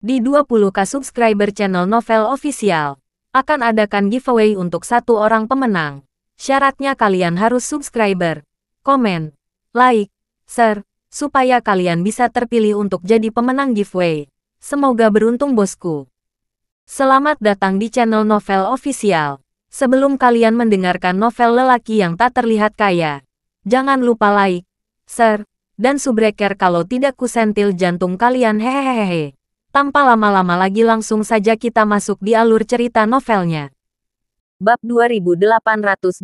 Di 20k subscriber channel Novel Official, akan adakan giveaway untuk satu orang pemenang. Syaratnya kalian harus subscriber, komen, like, share, supaya kalian bisa terpilih untuk jadi pemenang giveaway. Semoga beruntung bosku. Selamat datang di channel Novel Official. Sebelum kalian mendengarkan novel lelaki yang tak terlihat kaya, jangan lupa like, share, dan subbreaker kalau tidak kusentil jantung kalian hehehehe. Tanpa lama-lama lagi langsung saja kita masuk di alur cerita novelnya. Bab 2821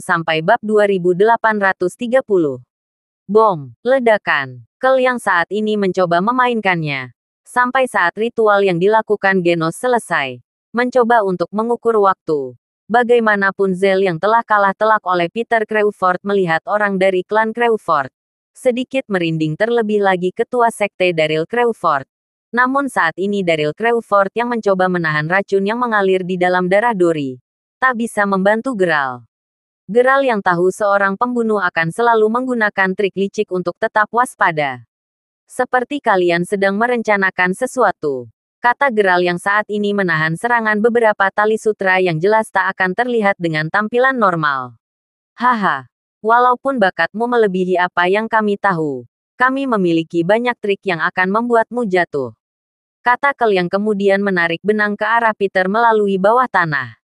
sampai bab 2830. Bom, ledakan. Kel yang saat ini mencoba memainkannya. Sampai saat ritual yang dilakukan Genos selesai. Mencoba untuk mengukur waktu. Bagaimanapun Zell yang telah kalah telak oleh Peter Crawford melihat orang dari klan Crawford. Sedikit merinding terlebih lagi ketua sekte Daryl Crawford. Namun saat ini Daryl Crawford yang mencoba menahan racun yang mengalir di dalam darah Dory. Tak bisa membantu Geralt. Geralt yang tahu seorang pembunuh akan selalu menggunakan trik licik untuk tetap waspada. Seperti kalian sedang merencanakan sesuatu. Kata Geralt yang saat ini menahan serangan beberapa tali sutra yang jelas tak akan terlihat dengan tampilan normal. Haha. Walaupun bakatmu melebihi apa yang kami tahu, kami memiliki banyak trik yang akan membuatmu jatuh. Kata Kel yang kemudian menarik benang ke arah Peter melalui bawah tanah.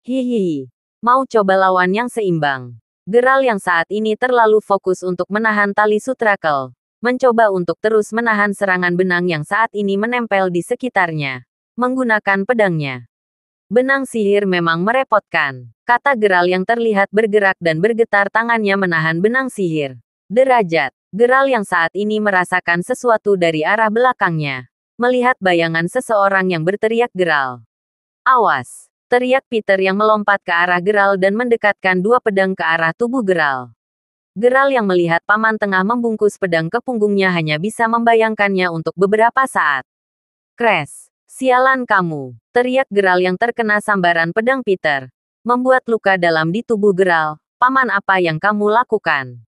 Hihihi. Mau coba lawan yang seimbang. Geralt yang saat ini terlalu fokus untuk menahan tali sutra Kel. Mencoba untuk terus menahan serangan benang yang saat ini menempel di sekitarnya. Menggunakan pedangnya. Benang sihir memang merepotkan. Kata Geralt yang terlihat bergerak dan bergetar tangannya menahan benang sihir. Derajat. Geralt yang saat ini merasakan sesuatu dari arah belakangnya. Melihat bayangan seseorang yang berteriak Geralt. Awas! Teriak Peter yang melompat ke arah Geralt dan mendekatkan dua pedang ke arah tubuh Geralt. Geralt yang melihat paman tengah membungkus pedang ke punggungnya hanya bisa membayangkannya untuk beberapa saat. Crash! Sialan kamu! Teriak Geralt yang terkena sambaran pedang Peter. Membuat luka dalam di tubuh Geralt. Paman apa yang kamu lakukan?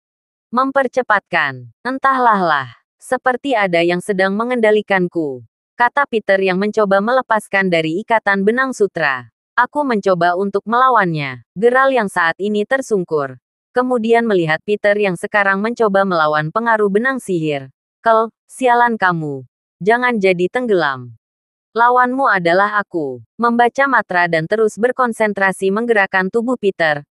Mempercepatkan. Entahlah. Seperti ada yang sedang mengendalikanku. Kata Peter yang mencoba melepaskan dari ikatan benang sutra. Aku mencoba untuk melawannya. Geralt yang saat ini tersungkur. Kemudian melihat Peter yang sekarang mencoba melawan pengaruh benang sihir. Kel, sialan kamu. Jangan jadi tenggelam. Lawanmu adalah aku. Membaca mantra dan terus berkonsentrasi menggerakkan tubuh Peter.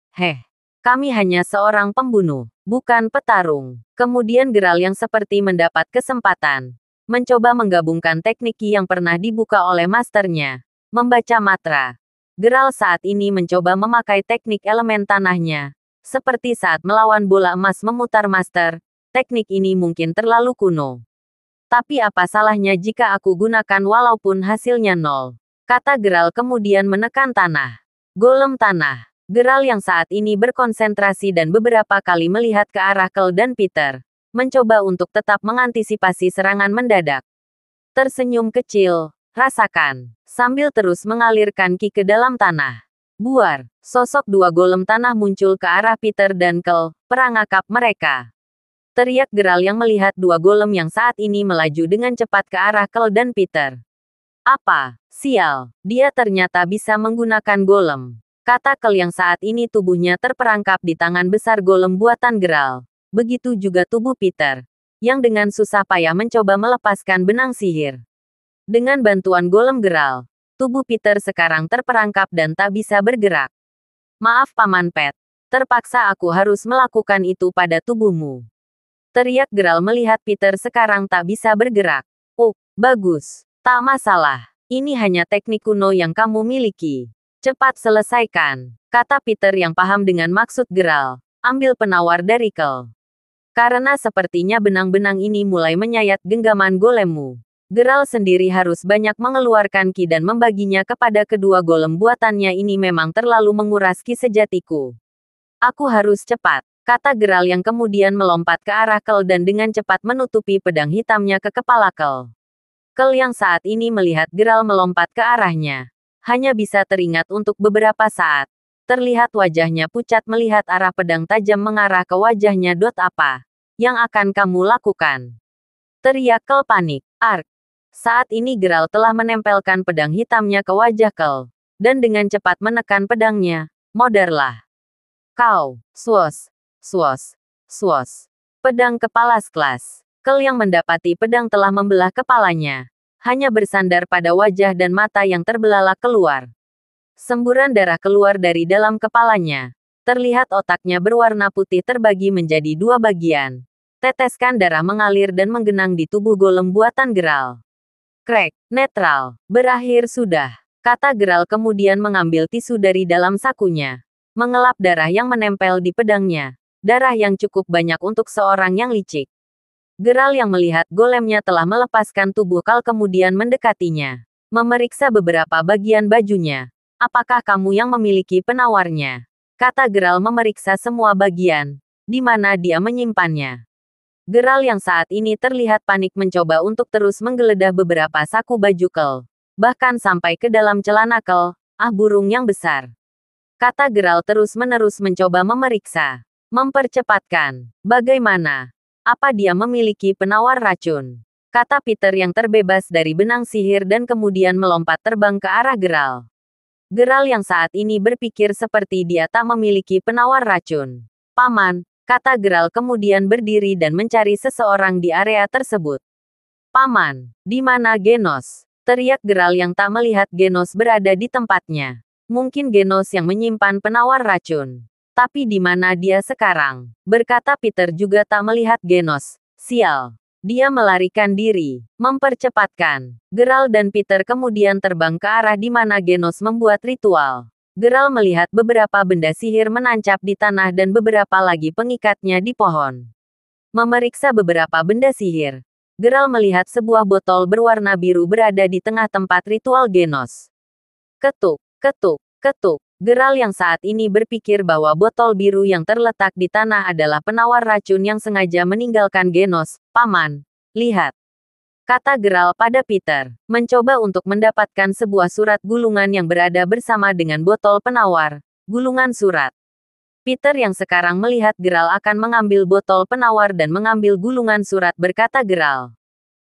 Kami hanya seorang pembunuh, bukan petarung. Kemudian Geralt yang seperti mendapat kesempatan. Mencoba menggabungkan teknik yang pernah dibuka oleh masternya. Membaca mantra. Geralt saat ini mencoba memakai teknik elemen tanahnya. Seperti saat melawan bola emas memutar master. Teknik ini mungkin terlalu kuno. Tapi apa salahnya jika aku gunakan walaupun hasilnya nol? Kata Geralt kemudian menekan tanah. Golem tanah. Geralt yang saat ini berkonsentrasi dan beberapa kali melihat ke arah Kel dan Peter. Mencoba untuk tetap mengantisipasi serangan mendadak. Tersenyum kecil. Rasakan. Sambil terus mengalirkan ki ke dalam tanah. Buar. Sosok dua golem tanah muncul ke arah Peter dan Kel. Perangkap mereka. Teriak Geralt yang melihat dua golem yang saat ini melaju dengan cepat ke arah Kel dan Peter. Apa? Sial. Dia ternyata bisa menggunakan golem. Kata Kel yang saat ini tubuhnya terperangkap di tangan besar golem buatan Geralt. Begitu juga tubuh Peter. Yang dengan susah payah mencoba melepaskan benang sihir. Dengan bantuan golem Geralt. Tubuh Peter sekarang terperangkap dan tak bisa bergerak. Maaf Paman Pet. Terpaksa aku harus melakukan itu pada tubuhmu. Teriak Geralt melihat Peter sekarang tak bisa bergerak. Oh, bagus. Tak masalah. Ini hanya teknik kuno yang kamu miliki. Cepat selesaikan, kata Peter yang paham dengan maksud Geralt. Ambil penawar dari Kel. Karena sepertinya benang-benang ini mulai menyayat genggaman golemmu. Geralt sendiri harus banyak mengeluarkan ki dan membaginya kepada kedua golem buatannya ini memang terlalu menguras ki sejatiku. Aku harus cepat, kata Geralt yang kemudian melompat ke arah Kel dan dengan cepat menutupi pedang hitamnya ke kepala Kel. Kel yang saat ini melihat Geralt melompat ke arahnya. Hanya bisa teringat untuk beberapa saat. Terlihat wajahnya pucat melihat arah pedang tajam mengarah ke wajahnya. Apa yang akan kamu lakukan? Teriak Kel panik. Ark. Saat ini Geralt telah menempelkan pedang hitamnya ke wajah Kel, dan dengan cepat menekan pedangnya. Moderlah. Kau, swos, swos, swos. Pedang kepala Sklas. Kel yang mendapati pedang telah membelah kepalanya. Hanya bersandar pada wajah dan mata yang terbelalak keluar. Semburan darah keluar dari dalam kepalanya. Terlihat otaknya berwarna putih terbagi menjadi dua bagian. Teteskan darah mengalir dan menggenang di tubuh golem buatan Geralt. Krek, netral, berakhir sudah, kata Geralt kemudian mengambil tisu dari dalam sakunya. Mengelap darah yang menempel di pedangnya. Darah yang cukup banyak untuk seorang yang licik. Geralt yang melihat golemnya telah melepaskan tubuh Kal kemudian mendekatinya. Memeriksa beberapa bagian bajunya. Apakah kamu yang memiliki penawarnya? Kata Geralt memeriksa semua bagian. Di mana dia menyimpannya. Geralt yang saat ini terlihat panik mencoba untuk terus menggeledah beberapa saku baju Kel. Bahkan sampai ke dalam celana Kel. Ah, burung yang besar. Kata Geralt terus-menerus mencoba memeriksa. Mempercepatkan. Bagaimana? Apa dia memiliki penawar racun? Kata Peter yang terbebas dari benang sihir dan kemudian melompat terbang ke arah Geralt. Geralt yang saat ini berpikir seperti dia tak memiliki penawar racun. Paman, kata Geralt kemudian berdiri dan mencari seseorang di area tersebut. Paman, di mana Genos? Teriak Geralt yang tak melihat Genos berada di tempatnya. Mungkin Genos yang menyimpan penawar racun. Tapi di mana dia sekarang? Berkata Peter juga tak melihat Genos. Sial. Dia melarikan diri. Mempercepatkan. Geralt dan Peter kemudian terbang ke arah di mana Genos membuat ritual. Geralt melihat beberapa benda sihir menancap di tanah dan beberapa lagi pengikatnya di pohon. Memeriksa beberapa benda sihir. Geralt melihat sebuah botol berwarna biru berada di tengah tempat ritual Genos. Ketuk, ketuk, ketuk. Geralt yang saat ini berpikir bahwa botol biru yang terletak di tanah adalah penawar racun yang sengaja meninggalkan Genos. Paman, lihat. Kata Geralt pada Peter, mencoba untuk mendapatkan sebuah surat gulungan yang berada bersama dengan botol penawar, gulungan surat. Peter yang sekarang melihat Geralt akan mengambil botol penawar dan mengambil gulungan surat berkata Geralt.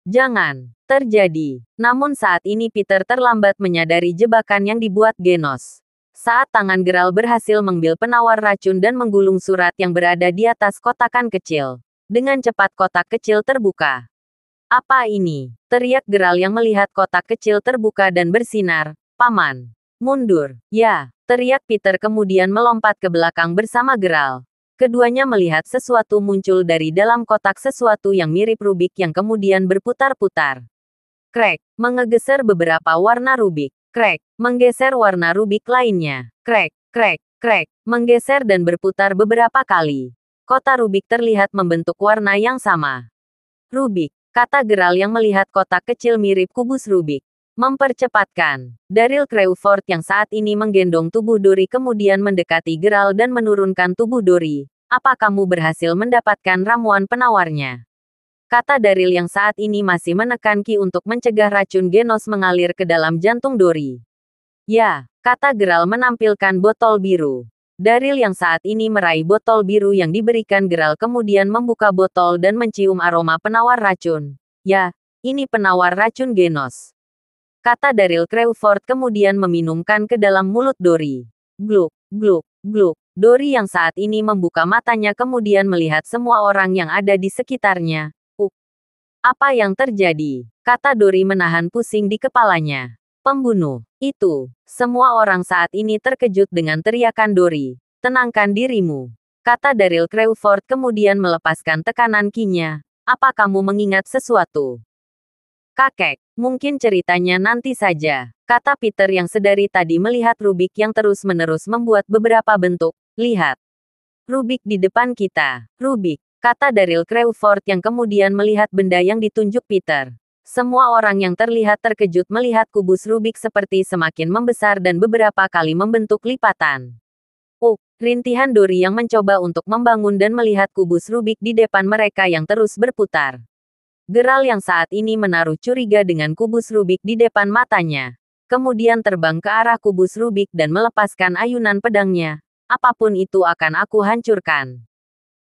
Jangan, terjadi. Namun saat ini Peter terlambat menyadari jebakan yang dibuat Genos. Saat tangan Geralt berhasil mengambil penawar racun dan menggulung surat yang berada di atas kotakan kecil. Dengan cepat kotak kecil terbuka. Apa ini? Teriak Geralt yang melihat kotak kecil terbuka dan bersinar. Paman. Mundur. Ya, teriak Peter kemudian melompat ke belakang bersama Geralt. Keduanya melihat sesuatu muncul dari dalam kotak sesuatu yang mirip rubik yang kemudian berputar-putar. Krek, mengegeser beberapa warna rubik. Krek, menggeser warna rubik lainnya. Krek, krek, krek, menggeser dan berputar beberapa kali. Kota rubik terlihat membentuk warna yang sama. Rubik. Kata Geralt yang melihat kotak kecil mirip kubus Rubik. Mempercepatkan. Daryl Crawford yang saat ini menggendong tubuh Dori kemudian mendekati Geralt dan menurunkan tubuh Dori. Apa kamu berhasil mendapatkan ramuan penawarnya? Kata Daryl yang saat ini masih menekan Ki untuk mencegah racun Genos mengalir ke dalam jantung Dori. Ya, kata Geralt menampilkan botol biru. Daryl yang saat ini meraih botol biru yang diberikan Geralt kemudian membuka botol dan mencium aroma penawar racun. Ya, ini penawar racun Genos. Kata Daryl Crawford kemudian meminumkan ke dalam mulut Dori. Gluk, gluk, gluk. Dori yang saat ini membuka matanya kemudian melihat semua orang yang ada di sekitarnya. Apa yang terjadi? Kata Dori menahan pusing di kepalanya. Pembunuh. Itu. Semua orang saat ini terkejut dengan teriakan Dori. Tenangkan dirimu. Kata Daryl Crawford kemudian melepaskan tekanan Ki-nya. Apa kamu mengingat sesuatu? Kakek, mungkin ceritanya nanti saja. Kata Peter yang sedari tadi melihat Rubik yang terus-menerus membuat beberapa bentuk. Lihat. Rubik di depan kita. Rubik. Kata Daryl Crawford yang kemudian melihat benda yang ditunjuk Peter. Semua orang yang terlihat terkejut melihat kubus Rubik seperti semakin membesar dan beberapa kali membentuk lipatan. Rintihan Dori yang mencoba untuk membangun dan melihat kubus Rubik di depan mereka yang terus berputar. Geralt yang saat ini menaruh curiga dengan kubus Rubik di depan matanya. Kemudian terbang ke arah kubus Rubik dan melepaskan ayunan pedangnya. Apapun itu akan aku hancurkan.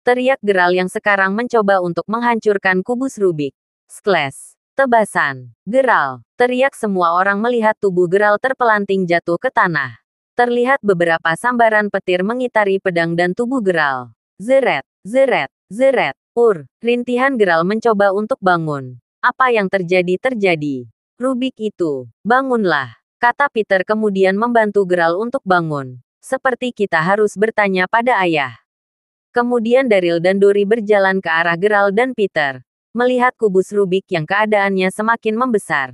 Teriak Geralt yang sekarang mencoba untuk menghancurkan kubus Rubik. Sklash. Tebasan. Geral. Teriak semua orang melihat tubuh Geral terpelanting jatuh ke tanah. Terlihat beberapa sambaran petir mengitari pedang dan tubuh Geral. Zeret, zeret, zeret. Rintihan Geral mencoba untuk bangun. Apa yang terjadi? Rubik itu. Bangunlah. Kata Peter kemudian membantu Geral untuk bangun. Seperti kita harus bertanya pada ayah. Kemudian Daryl dan Dory berjalan ke arah Geral dan Peter. Melihat kubus Rubik yang keadaannya semakin membesar.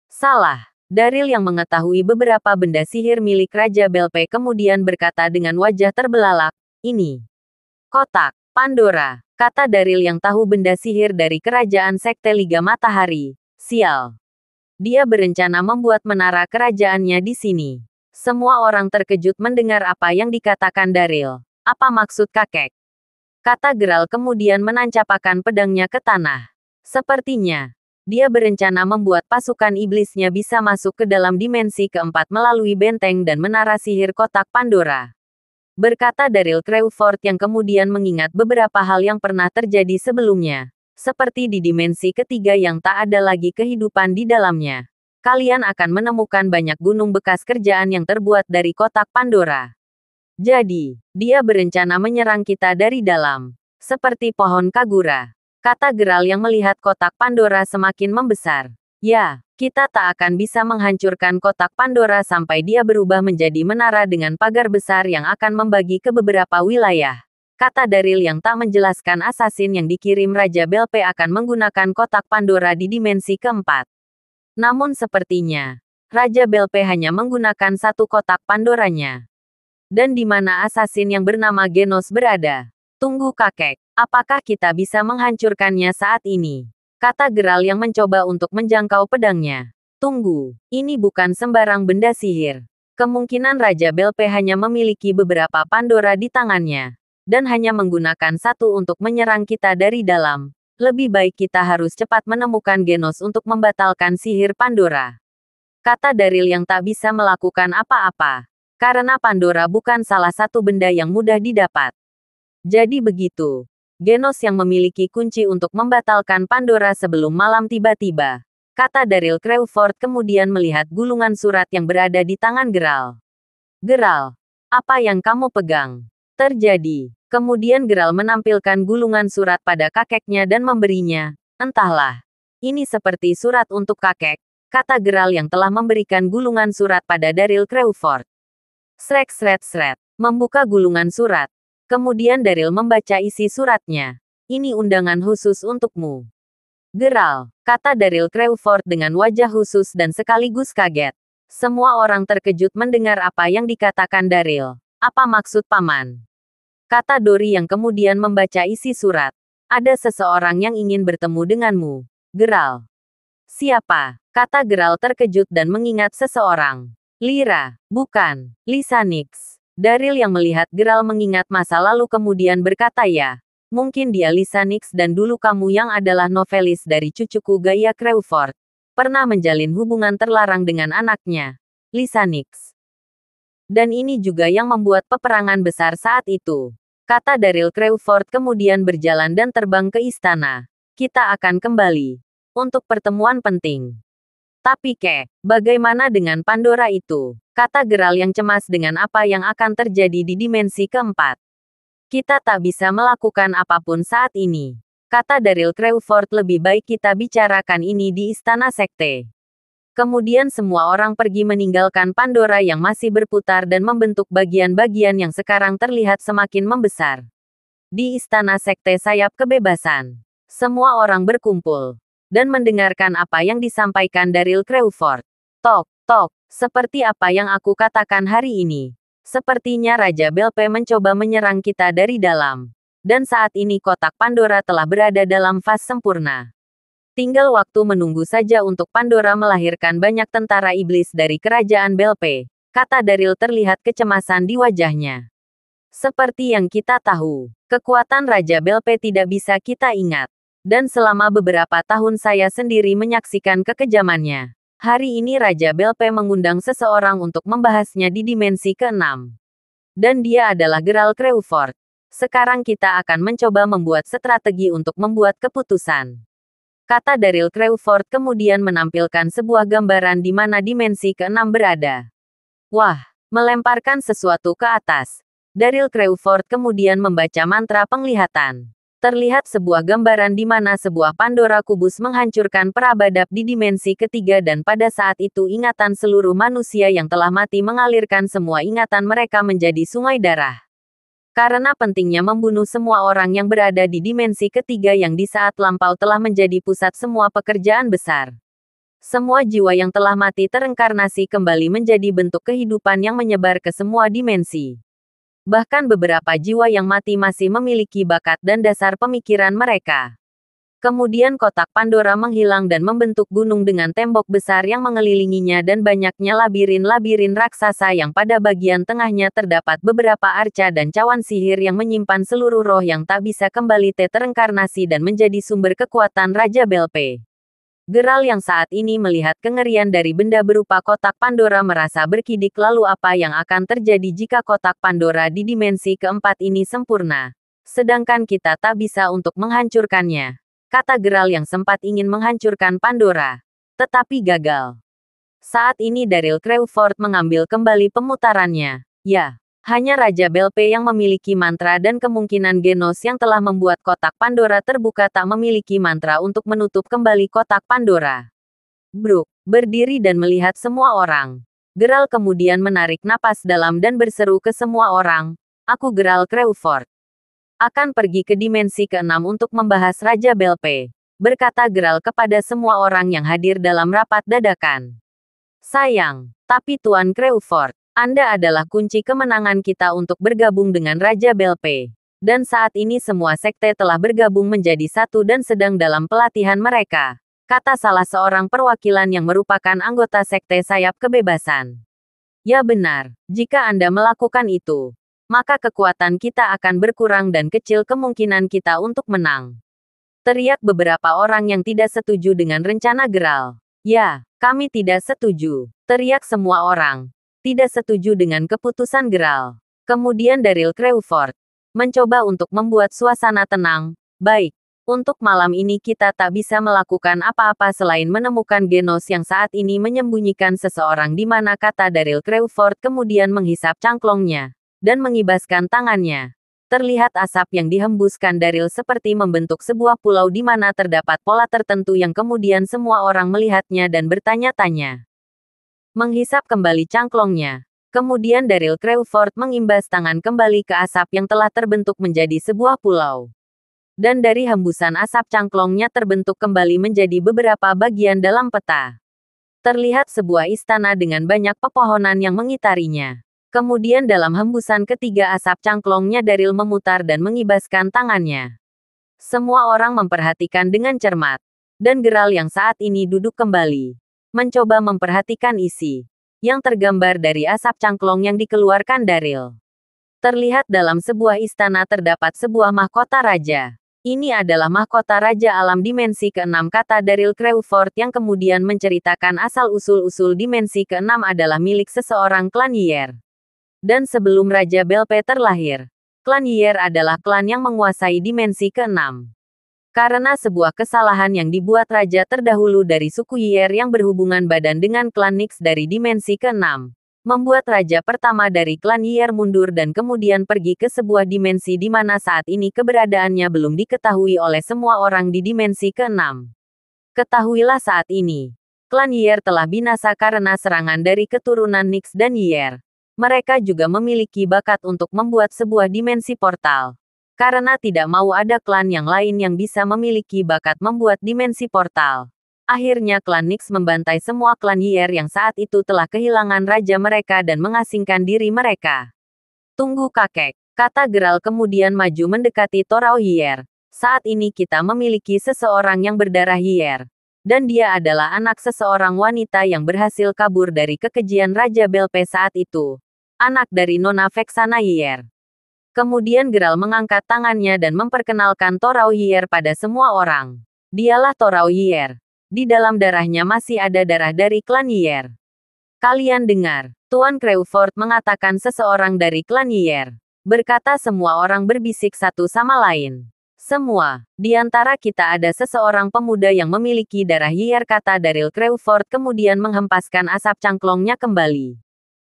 Salah. Daryl yang mengetahui beberapa benda sihir milik Raja Belpe kemudian berkata dengan wajah terbelalak, "Ini kotak Pandora," kata Daryl yang tahu benda sihir dari kerajaan Sekte Liga Matahari. Sial. Dia berencana membuat menara kerajaannya di sini. Semua orang terkejut mendengar apa yang dikatakan Daryl. Apa maksud kakek? Kata Geral kemudian menancapkan pedangnya ke tanah. Sepertinya, dia berencana membuat pasukan iblisnya bisa masuk ke dalam dimensi keempat melalui benteng dan menara sihir kotak Pandora. Berkata Daryl Crawford yang kemudian mengingat beberapa hal yang pernah terjadi sebelumnya. Seperti di dimensi ketiga yang tak ada lagi kehidupan di dalamnya. Kalian akan menemukan banyak gunung bekas kerjaan yang terbuat dari kotak Pandora. Jadi, dia berencana menyerang kita dari dalam. Seperti pohon Kagura. Kata Geral yang melihat kotak Pandora semakin membesar. Ya, kita tak akan bisa menghancurkan kotak Pandora sampai dia berubah menjadi menara dengan pagar besar yang akan membagi ke beberapa wilayah. Kata Daryl yang tak menjelaskan asasin yang dikirim Raja Belpe akan menggunakan kotak Pandora di dimensi keempat. Namun sepertinya, Raja Belpe hanya menggunakan satu kotak Pandoranya. Dan di mana asasin yang bernama Genos berada? Tunggu kakek, apakah kita bisa menghancurkannya saat ini? Kata Geral yang mencoba untuk menjangkau pedangnya. Tunggu, ini bukan sembarang benda sihir. Kemungkinan Raja Belpe hanya memiliki beberapa Pandora di tangannya. Dan hanya menggunakan satu untuk menyerang kita dari dalam. Lebih baik kita harus cepat menemukan Genos untuk membatalkan sihir Pandora. Kata Daryl yang tak bisa melakukan apa-apa. Karena Pandora bukan salah satu benda yang mudah didapat. Jadi begitu. Genos yang memiliki kunci untuk membatalkan Pandora sebelum malam tiba-tiba. Kata Daryl Crawford kemudian melihat gulungan surat yang berada di tangan Geral. Geral, apa yang kamu pegang? Terjadi. Kemudian Geral menampilkan gulungan surat pada kakeknya dan memberinya. Entahlah. Ini seperti surat untuk kakek. Kata Geral yang telah memberikan gulungan surat pada Daryl Crawford. Srek. Membuka gulungan surat. Kemudian Daryl membaca isi suratnya. Ini undangan khusus untukmu. Geral, kata Daryl Crawford dengan wajah khusus dan sekaligus kaget. Semua orang terkejut mendengar apa yang dikatakan Daryl. Apa maksud paman? Kata Dory yang kemudian membaca isi surat. Ada seseorang yang ingin bertemu denganmu. Geral. Siapa? Kata Geral terkejut dan mengingat seseorang. Lyra, bukan, Lisa Nix. Daryl yang melihat Geral mengingat masa lalu kemudian berkata ya. Mungkin dia Lisa Nix dan dulu kamu yang adalah novelis dari cucuku Gaia Crawford. Pernah menjalin hubungan terlarang dengan anaknya, Lisa Nix. Dan ini juga yang membuat peperangan besar saat itu. Kata Daryl Crawford kemudian berjalan dan terbang ke istana. Kita akan kembali. Untuk pertemuan penting. Tapi bagaimana dengan Pandora itu? Kata Geral yang cemas dengan apa yang akan terjadi di dimensi keempat. Kita tak bisa melakukan apapun saat ini. Kata Daryl Crawford lebih baik kita bicarakan ini di Istana Sekte. Kemudian semua orang pergi meninggalkan Pandora yang masih berputar dan membentuk bagian-bagian yang sekarang terlihat semakin membesar. Di Istana Sekte Sayap Kebebasan. Semua orang berkumpul. Dan mendengarkan apa yang disampaikan Daryl Crawford. Tok, seperti apa yang aku katakan hari ini. Sepertinya Raja Belpe mencoba menyerang kita dari dalam. Dan saat ini kotak Pandora telah berada dalam fase sempurna. Tinggal waktu menunggu saja untuk Pandora melahirkan banyak tentara iblis dari kerajaan Belpe. Kata Daryl terlihat kecemasan di wajahnya. Seperti yang kita tahu, kekuatan Raja Belpe tidak bisa kita ingat. Dan selama beberapa tahun saya sendiri menyaksikan kekejamannya. Hari ini Raja Belpe mengundang seseorang untuk membahasnya di dimensi ke-6. Dan dia adalah Geral Crawford. Sekarang kita akan mencoba membuat strategi untuk membuat keputusan. Kata Daryl Crawford kemudian menampilkan sebuah gambaran di mana dimensi ke-6 berada. Wah, melemparkan sesuatu ke atas. Daryl Crawford kemudian membaca mantra penglihatan. Terlihat sebuah gambaran di mana sebuah Pandora kubus menghancurkan perabadab di dimensi ketiga dan pada saat itu ingatan seluruh manusia yang telah mati mengalirkan semua ingatan mereka menjadi sungai darah. Karena pentingnya membunuh semua orang yang berada di dimensi ketiga yang di saat lampau telah menjadi pusat semua pekerjaan besar. Semua jiwa yang telah mati terengkarnasi kembali menjadi bentuk kehidupan yang menyebar ke semua dimensi. Bahkan beberapa jiwa yang mati masih memiliki bakat dan dasar pemikiran mereka. Kemudian kotak Pandora menghilang dan membentuk gunung dengan tembok besar yang mengelilinginya dan banyaknya labirin-labirin raksasa yang pada bagian tengahnya terdapat beberapa arca dan cawan sihir yang menyimpan seluruh roh yang tak bisa kembali terengkarnasi dan menjadi sumber kekuatan Raja Belpe. Geralt yang saat ini melihat kengerian dari benda berupa kotak Pandora merasa berkidik, lalu apa yang akan terjadi jika kotak Pandora di dimensi keempat ini sempurna, sedangkan kita tak bisa untuk menghancurkannya. Kata Geralt yang sempat ingin menghancurkan Pandora, tetapi gagal. Saat ini Daryl Crawford mengambil kembali pemutarannya. Ya, hanya Raja Belpe yang memiliki mantra dan kemungkinan Genos yang telah membuat kotak Pandora terbuka tak memiliki mantra untuk menutup kembali kotak Pandora. Brooke berdiri dan melihat semua orang. Geralt kemudian menarik napas dalam dan berseru ke semua orang, "Aku Geralt Crawford. Akan pergi ke dimensi ke-6 untuk membahas Raja Belpe," berkata Geralt kepada semua orang yang hadir dalam rapat dadakan. "Sayang, tapi Tuan Crawford, Anda adalah kunci kemenangan kita untuk bergabung dengan Raja Belpe. Dan saat ini semua sekte telah bergabung menjadi satu dan sedang dalam pelatihan mereka," kata salah seorang perwakilan yang merupakan anggota sekte sayap kebebasan. "Ya benar, jika Anda melakukan itu, maka kekuatan kita akan berkurang dan kecil kemungkinan kita untuk menang," teriak beberapa orang yang tidak setuju dengan rencana Geralt. "Ya, kami tidak setuju," teriak semua orang. Tidak setuju dengan keputusan Geralt. Kemudian Daryl Crawford mencoba untuk membuat suasana tenang. "Baik, untuk malam ini kita tak bisa melakukan apa-apa selain menemukan Genos yang saat ini menyembunyikan seseorang di mana," kata Daryl Crawford kemudian menghisap cangklongnya dan mengibaskan tangannya. Terlihat asap yang dihembuskan Daryl seperti membentuk sebuah pulau di mana terdapat pola tertentu yang kemudian semua orang melihatnya dan bertanya-tanya. Menghisap kembali cangklongnya. Kemudian Daryl Crawford mengimbas tangan kembali ke asap yang telah terbentuk menjadi sebuah pulau. Dan dari hembusan asap cangklongnya terbentuk kembali menjadi beberapa bagian dalam peta. Terlihat sebuah istana dengan banyak pepohonan yang mengitarinya. Kemudian dalam hembusan ketiga asap cangklongnya Daryl memutar dan mengibaskan tangannya. Semua orang memperhatikan dengan cermat. Dan Geralt yang saat ini duduk kembali, mencoba memperhatikan isi yang tergambar dari asap cangklong yang dikeluarkan Daryl. Terlihat dalam sebuah istana terdapat sebuah mahkota raja. "Ini adalah mahkota Raja Alam Dimensi ke-6," kata Daryl Crawford yang kemudian menceritakan asal-usul dimensi ke-6 adalah milik seseorang klan Yier. Dan sebelum Raja Belpe terlahir, klan Yier adalah klan yang menguasai dimensi ke-6. Karena sebuah kesalahan yang dibuat raja terdahulu dari suku Yier yang berhubungan badan dengan klan Nyx dari dimensi ke-6, membuat raja pertama dari klan Yier mundur dan kemudian pergi ke sebuah dimensi di mana saat ini keberadaannya belum diketahui oleh semua orang di dimensi ke-6. Ketahuilah saat ini, klan Yier telah binasa karena serangan dari keturunan Nyx dan Yier. Mereka juga memiliki bakat untuk membuat sebuah dimensi portal. Karena tidak mau ada klan yang lain yang bisa memiliki bakat membuat dimensi portal, akhirnya klan Nyx membantai semua klan Yier yang saat itu telah kehilangan raja mereka dan mengasingkan diri mereka. "Tunggu kakek," kata Geralt kemudian maju mendekati Torao Yier. "Saat ini kita memiliki seseorang yang berdarah Yier. Dan dia adalah anak seseorang wanita yang berhasil kabur dari kekejian Raja Belpe saat itu. Anak dari Nona Vexana Yier." Kemudian Geralt mengangkat tangannya dan memperkenalkan Torao Yier pada semua orang. "Dialah Torao Yier. Di dalam darahnya masih ada darah dari klan Yier." "Kalian dengar," Tuan Crawford mengatakan seseorang dari klan Yier. Berkata semua orang berbisik satu sama lain. Semua. Di antara kita ada seseorang pemuda yang memiliki darah Yier, kata Daryl Crawford kemudian menghempaskan asap cangklongnya kembali.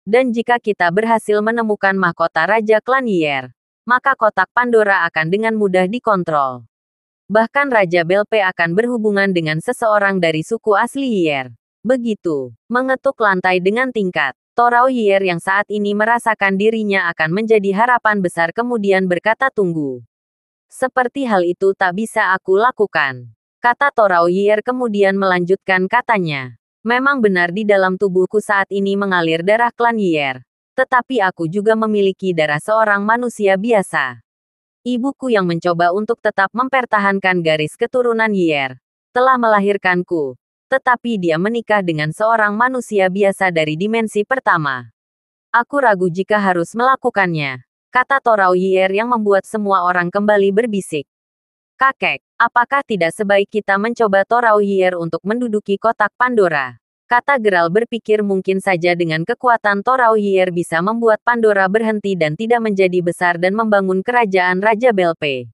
Dan jika kita berhasil menemukan mahkota Raja Klan Yier, maka kotak Pandora akan dengan mudah dikontrol. Bahkan Raja Belpe akan berhubungan dengan seseorang dari suku asli Yier. Begitu, mengetuk lantai dengan tingkat. Torao Yier yang saat ini merasakan dirinya akan menjadi harapan besar kemudian berkata, tunggu. Seperti hal itu tak bisa aku lakukan. Kata Torao Yier kemudian melanjutkan katanya. Memang benar di dalam tubuhku saat ini mengalir darah klan Yier. Tetapi aku juga memiliki darah seorang manusia biasa. Ibuku yang mencoba untuk tetap mempertahankan garis keturunan Yier telah melahirkanku. Tetapi dia menikah dengan seorang manusia biasa dari dimensi pertama. Aku ragu jika harus melakukannya. Kata Torao Yier yang membuat semua orang kembali berbisik. Kakek, apakah tidak sebaik kita mencoba? Torao Yier untuk menduduki kotak Pandora. Kata Geralt berpikir mungkin saja dengan kekuatan Torao Yier bisa membuat Pandora berhenti dan tidak menjadi besar dan membangun kerajaan Raja Belpe.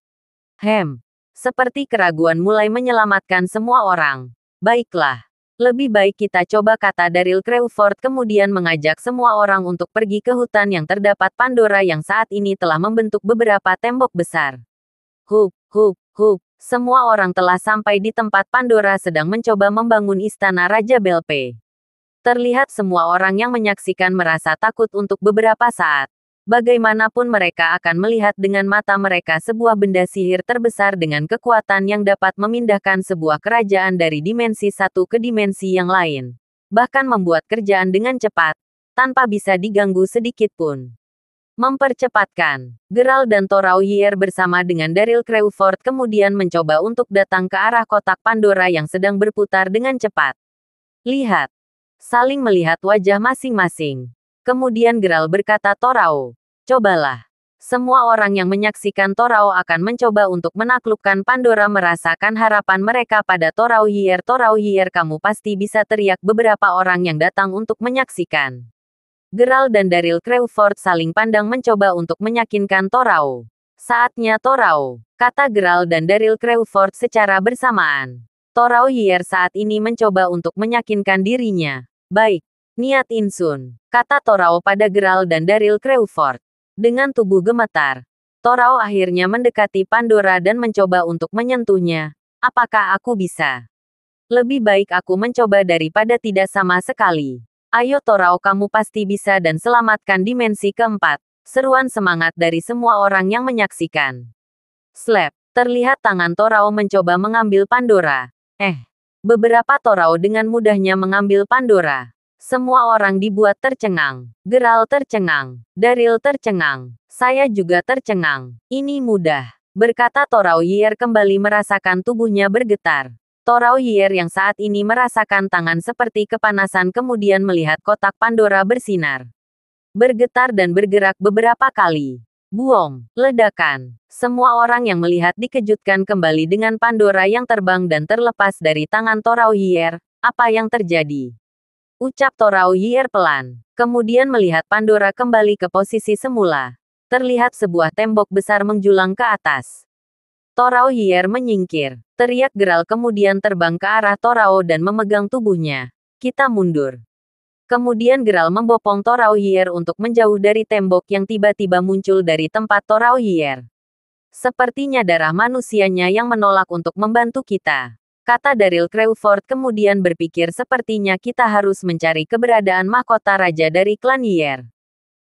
Seperti keraguan mulai menyelamatkan semua orang. Baiklah. Lebih baik kita coba, kata Daryl Crawford kemudian mengajak semua orang untuk pergi ke hutan yang terdapat Pandora yang saat ini telah membentuk beberapa tembok besar. Hup. Semua orang telah sampai di tempat Pandora sedang mencoba membangun istana Raja Belpe. Terlihat semua orang yang menyaksikan merasa takut untuk beberapa saat. Bagaimanapun mereka akan melihat dengan mata mereka sebuah benda sihir terbesar dengan kekuatan yang dapat memindahkan sebuah kerajaan dari dimensi satu ke dimensi yang lain. Bahkan membuat kerjaan dengan cepat, tanpa bisa diganggu sedikit pun. Mempercepatkan. Geralt dan Torao Yier bersama dengan Daryl Crawford kemudian mencoba untuk datang ke arah kotak Pandora yang sedang berputar dengan cepat. Lihat. Saling melihat wajah masing-masing. Kemudian Geralt berkata, Torao, cobalah. Semua orang yang menyaksikan Torao akan mencoba untuk menaklukkan Pandora merasakan harapan mereka pada Torao Yier. Torao Yier, kamu pasti bisa, teriak beberapa orang yang datang untuk menyaksikan. Geralt dan Daryl Crawford saling pandang mencoba untuk meyakinkan Torao. Saatnya Torao, kata Geralt dan Daryl Crawford secara bersamaan. Torao Yier saat ini mencoba untuk meyakinkan dirinya. Baik. Niat Insun, kata Torao pada Geralt dan Daryl Crawford. Dengan tubuh gemetar, Torao akhirnya mendekati Pandora dan mencoba untuk menyentuhnya. Apakah aku bisa? Lebih baik aku mencoba daripada tidak sama sekali. Ayo Torao, kamu pasti bisa dan selamatkan dimensi keempat. Seruan semangat dari semua orang yang menyaksikan. Slap, terlihat tangan Torao mencoba mengambil Pandora. Beberapa Torao dengan mudahnya mengambil Pandora. Semua orang dibuat tercengang. Geralt tercengang. Daryl tercengang. Saya juga tercengang. Ini mudah. Berkata Torao Yier kembali merasakan tubuhnya bergetar. Torao Yier yang saat ini merasakan tangan seperti kepanasan kemudian melihat kotak Pandora bersinar. Bergetar dan bergerak beberapa kali. Buong. Ledakan. Semua orang yang melihat dikejutkan kembali dengan Pandora yang terbang dan terlepas dari tangan Torao Yier. Apa yang terjadi? Ucap Torao Yier pelan. Kemudian melihat Pandora kembali ke posisi semula. Terlihat sebuah tembok besar menjulang ke atas. Torao Yier menyingkir. Teriak Geralt kemudian terbang ke arah Torao dan memegang tubuhnya. Kita mundur. Kemudian Geralt membopong Torao Yier untuk menjauh dari tembok yang tiba-tiba muncul dari tempat Torao Yier. Sepertinya darah manusianya yang menolak untuk membantu kita. Kata Daryl Crawford kemudian berpikir sepertinya kita harus mencari keberadaan mahkota raja dari klan Yier.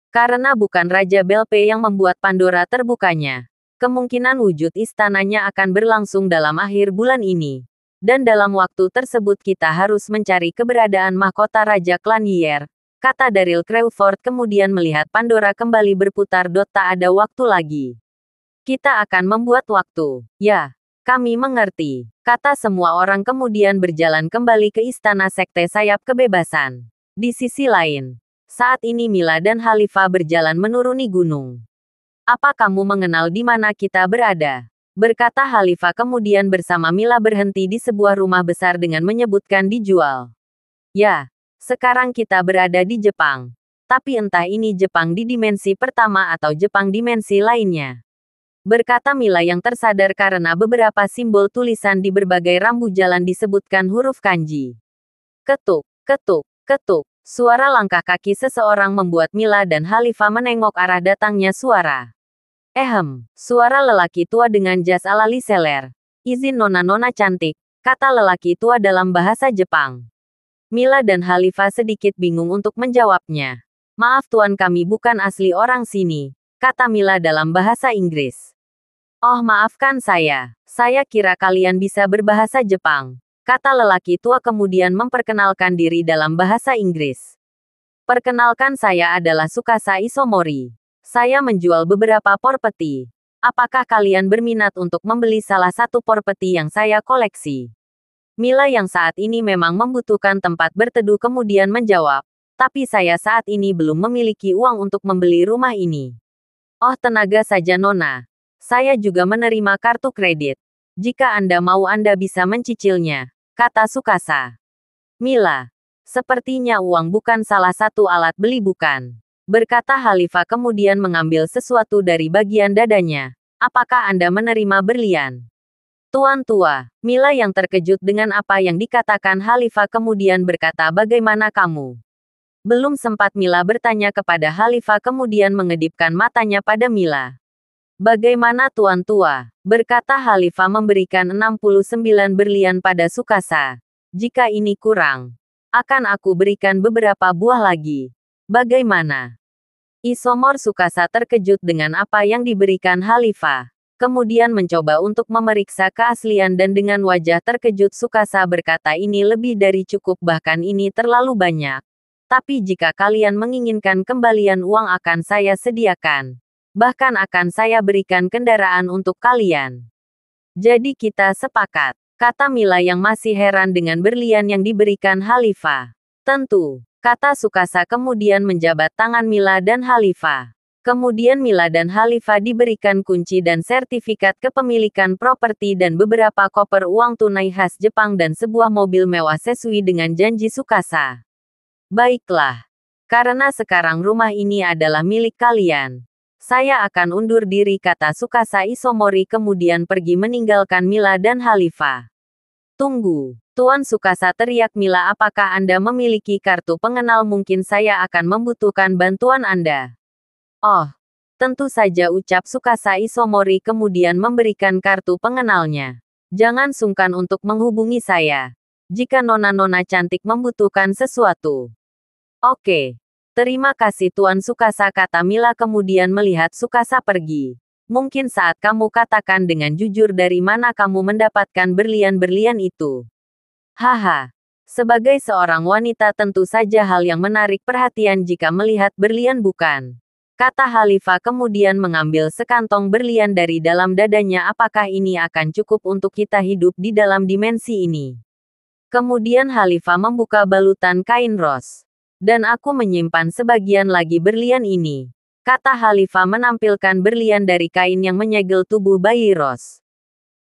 Karena bukan Raja Belpe yang membuat Pandora terbukanya. Kemungkinan wujud istananya akan berlangsung dalam akhir bulan ini. Dan dalam waktu tersebut kita harus mencari keberadaan mahkota raja klan Yier. Kata Daryl Crawford kemudian melihat Pandora kembali berputar. Tak ada waktu lagi. Kita akan membuat waktu. Ya. Kami mengerti, kata semua orang kemudian berjalan kembali ke istana Sekte Sayap Kebebasan. Di sisi lain, saat ini Mila dan Halifa berjalan menuruni gunung. Apa kamu mengenal di mana kita berada? Berkata Halifa kemudian bersama Mila berhenti di sebuah rumah besar dengan menyebutkan dijual. Ya, sekarang kita berada di Jepang. Tapi entah ini Jepang di dimensi pertama atau Jepang dimensi lainnya. Berkata Mila yang tersadar karena beberapa simbol tulisan di berbagai rambu jalan disebutkan huruf kanji. Ketuk, ketuk, ketuk. Suara langkah kaki seseorang membuat Mila dan Halifa menengok arah datangnya suara. Suara lelaki tua dengan jas ala Liseler. Izin nona-nona cantik, kata lelaki tua dalam bahasa Jepang. Mila dan Halifa sedikit bingung untuk menjawabnya. Maaf tuan, kami bukan asli orang sini, kata Mila dalam bahasa Inggris. Oh, maafkan saya kira kalian bisa berbahasa Jepang, kata lelaki tua kemudian memperkenalkan diri dalam bahasa Inggris. Perkenalkan, saya adalah Tsukasa Isomori. Saya menjual beberapa porpeti. Apakah kalian berminat untuk membeli salah satu porpeti yang saya koleksi? Mila yang saat ini memang membutuhkan tempat berteduh kemudian menjawab, tapi saya saat ini belum memiliki uang untuk membeli rumah ini. Oh tenaga saja nona. Saya juga menerima kartu kredit. Jika Anda mau Anda bisa mencicilnya, kata Tsukasa. Mila. Sepertinya uang bukan salah satu alat beli bukan? Berkata Halifa kemudian mengambil sesuatu dari bagian dadanya. Apakah Anda menerima berlian? Tuan tua, Mila yang terkejut dengan apa yang dikatakan Halifa kemudian berkata, bagaimana kamu? Belum sempat Mila bertanya kepada Halifa kemudian mengedipkan matanya pada Mila. Bagaimana tuan tua? Berkata Halifa memberikan 69 berlian pada Tsukasa. Jika ini kurang, akan aku berikan beberapa buah lagi. Bagaimana? Isomor Tsukasa terkejut dengan apa yang diberikan Halifa. Kemudian mencoba untuk memeriksa keaslian dan dengan wajah terkejut Tsukasa berkata, ini lebih dari cukup, bahkan ini terlalu banyak. Tapi jika kalian menginginkan kembalian uang akan saya sediakan. Bahkan akan saya berikan kendaraan untuk kalian. Jadi kita sepakat, kata Mila yang masih heran dengan berlian yang diberikan Halifa. Tentu, kata Tsukasa kemudian menjabat tangan Mila dan Halifa. Kemudian Mila dan Halifa diberikan kunci dan sertifikat kepemilikan properti dan beberapa koper uang tunai khas Jepang dan sebuah mobil mewah sesuai dengan janji Tsukasa. Baiklah, karena sekarang rumah ini adalah milik kalian. Saya akan undur diri, kata Tsukasa Isomori kemudian pergi meninggalkan Mila dan Halifa. Tunggu, Tuan Tsukasa, teriak Mila, apakah Anda memiliki kartu pengenal? Mungkin saya akan membutuhkan bantuan Anda. Oh, tentu saja, ucap Tsukasa Isomori kemudian memberikan kartu pengenalnya. Jangan sungkan untuk menghubungi saya jika nona-nona cantik membutuhkan sesuatu. Oke. Terima kasih Tuan Tsukasa, kata Mila kemudian melihat Tsukasa pergi. Mungkin saat kamu katakan dengan jujur dari mana kamu mendapatkan berlian-berlian itu. Haha. Sebagai seorang wanita tentu saja hal yang menarik perhatian jika melihat berlian bukan? Kata Halifa kemudian mengambil sekantong berlian dari dalam dadanya. Apakah ini akan cukup untuk kita hidup di dalam dimensi ini? Kemudian Halifa membuka balutan kain ros. Dan aku menyimpan sebagian lagi berlian ini. Kata Halifa menampilkan berlian dari kain yang menyegel tubuh bayi Ros.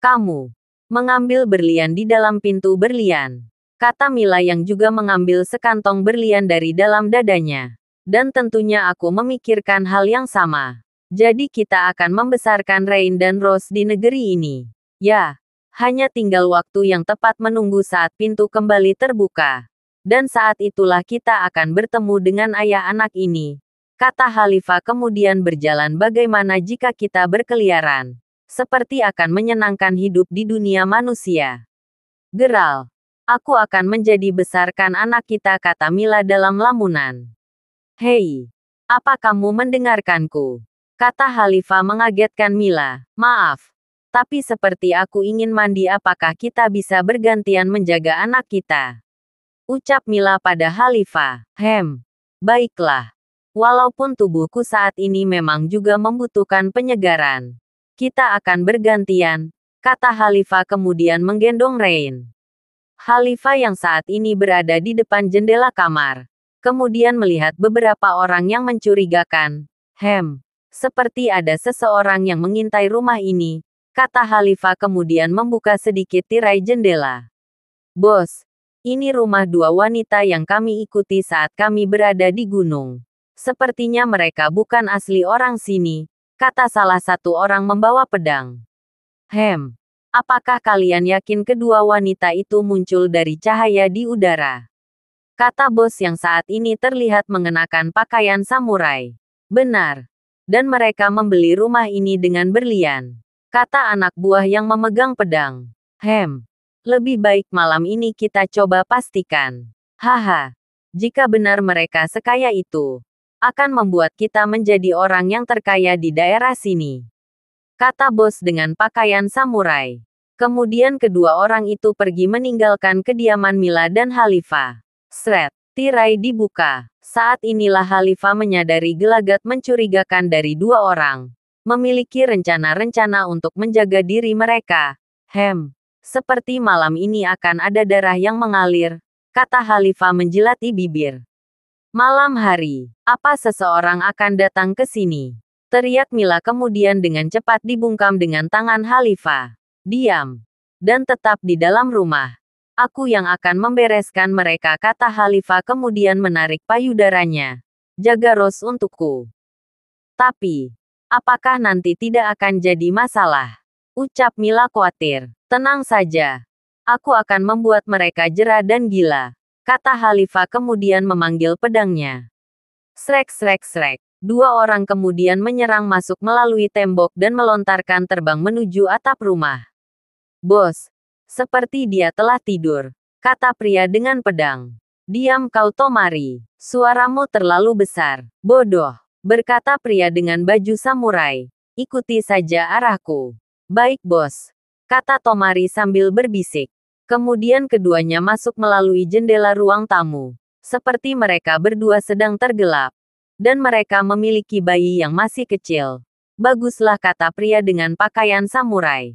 Kamu mengambil berlian di dalam pintu berlian. Kata Mila yang juga mengambil sekantong berlian dari dalam dadanya. Dan tentunya aku memikirkan hal yang sama. Jadi kita akan membesarkan Rain dan Rose di negeri ini. Ya, hanya tinggal waktu yang tepat menunggu saat pintu kembali terbuka. Dan saat itulah kita akan bertemu dengan ayah anak ini. Kata Halifa kemudian berjalan. Bagaimana jika kita berkeliaran? Seperti akan menyenangkan hidup di dunia manusia. Geral. Aku akan menjadi besarkan anak kita, kata Mila dalam lamunan. Hei. Apa kamu mendengarkanku? Kata Halifa mengagetkan Mila. Maaf. Tapi seperti aku ingin mandi, apakah kita bisa bergantian menjaga anak kita? Ucap Mila pada Halifa. Baiklah. Walaupun tubuhku saat ini memang juga membutuhkan penyegaran. Kita akan bergantian, kata Halifa kemudian menggendong Rain. Halifa yang saat ini berada di depan jendela kamar. Kemudian melihat beberapa orang yang mencurigakan. Seperti ada seseorang yang mengintai rumah ini, kata Halifa kemudian membuka sedikit tirai jendela. Bos. Ini rumah dua wanita yang kami ikuti saat kami berada di gunung. Sepertinya mereka bukan asli orang sini, kata salah satu orang membawa pedang. Apakah kalian yakin kedua wanita itu muncul dari cahaya di udara? Kata bos yang saat ini terlihat mengenakan pakaian samurai. Benar. Dan mereka membeli rumah ini dengan berlian. Kata anak buah yang memegang pedang. Lebih baik malam ini kita coba pastikan. Haha. Jika benar mereka sekaya itu, akan membuat kita menjadi orang yang terkaya di daerah sini. Kata bos dengan pakaian samurai. Kemudian kedua orang itu pergi meninggalkan kediaman Mila dan Halifa. Tirai dibuka. Saat inilah Halifa menyadari gelagat mencurigakan dari dua orang. Memiliki rencana-rencana untuk menjaga diri mereka. Seperti malam ini akan ada darah yang mengalir, kata Halifa menjilati bibir. Malam hari, apa seseorang akan datang ke sini? Teriak Mila kemudian dengan cepat dibungkam dengan tangan Halifa. Diam. Dan tetap di dalam rumah. Aku yang akan membereskan mereka, kata Halifa kemudian menarik payudaranya. Jaga Rose untukku. Tapi, apakah nanti tidak akan jadi masalah? Ucap Mila khawatir. Tenang saja. Aku akan membuat mereka jera dan gila. Kata Halifa kemudian memanggil pedangnya. Srek. Dua orang kemudian menyerang masuk melalui tembok dan melontarkan terbang menuju atap rumah. Bos, seperti dia telah tidur, kata pria dengan pedang. Diam kau Tomari, suaramu terlalu besar, bodoh, berkata pria dengan baju samurai. Ikuti saja arahku. Baik bos, kata Tomari sambil berbisik. Kemudian keduanya masuk melalui jendela ruang tamu. Seperti mereka berdua sedang tergelap. Dan mereka memiliki bayi yang masih kecil. Baguslah, kata pria dengan pakaian samurai.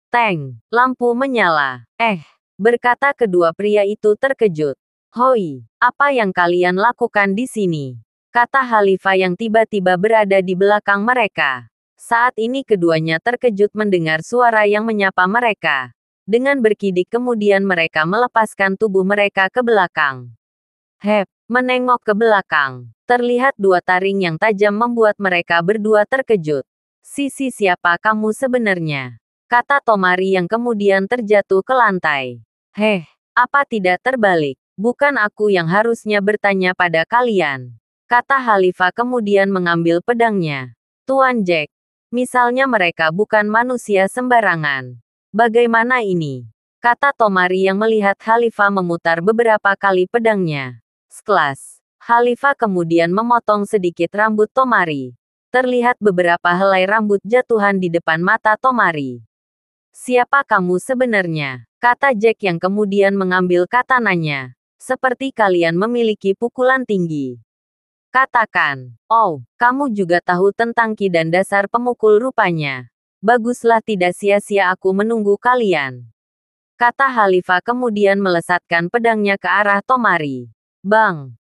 Teng, lampu menyala. Berkata kedua pria itu terkejut. Hoi, apa yang kalian lakukan di sini? Kata Halifa yang tiba-tiba berada di belakang mereka. Saat ini keduanya terkejut mendengar suara yang menyapa mereka. Dengan berkidik kemudian mereka melepaskan tubuh mereka ke belakang. Menengok ke belakang. Terlihat dua taring yang tajam membuat mereka berdua terkejut. Siapa kamu sebenarnya? Kata Tomari yang kemudian terjatuh ke lantai. Apa tidak terbalik? Bukan aku yang harusnya bertanya pada kalian. Kata Halifa kemudian mengambil pedangnya. Tuan Jack, misalnya mereka bukan manusia sembarangan. Bagaimana ini? Kata Tomari yang melihat Halifa memutar beberapa kali pedangnya. Sekelas. Halifa kemudian memotong sedikit rambut Tomari. Terlihat beberapa helai rambut jatuhan di depan mata Tomari. Siapa kamu sebenarnya? Kata Jack yang kemudian mengambil katananya. Seperti kalian memiliki pukulan tinggi. Katakan, oh, kamu juga tahu tentang ki dan dasar pemukul rupanya. Baguslah, tidak sia-sia aku menunggu kalian. Kata Halifa kemudian melesatkan pedangnya ke arah Tomari. Bang.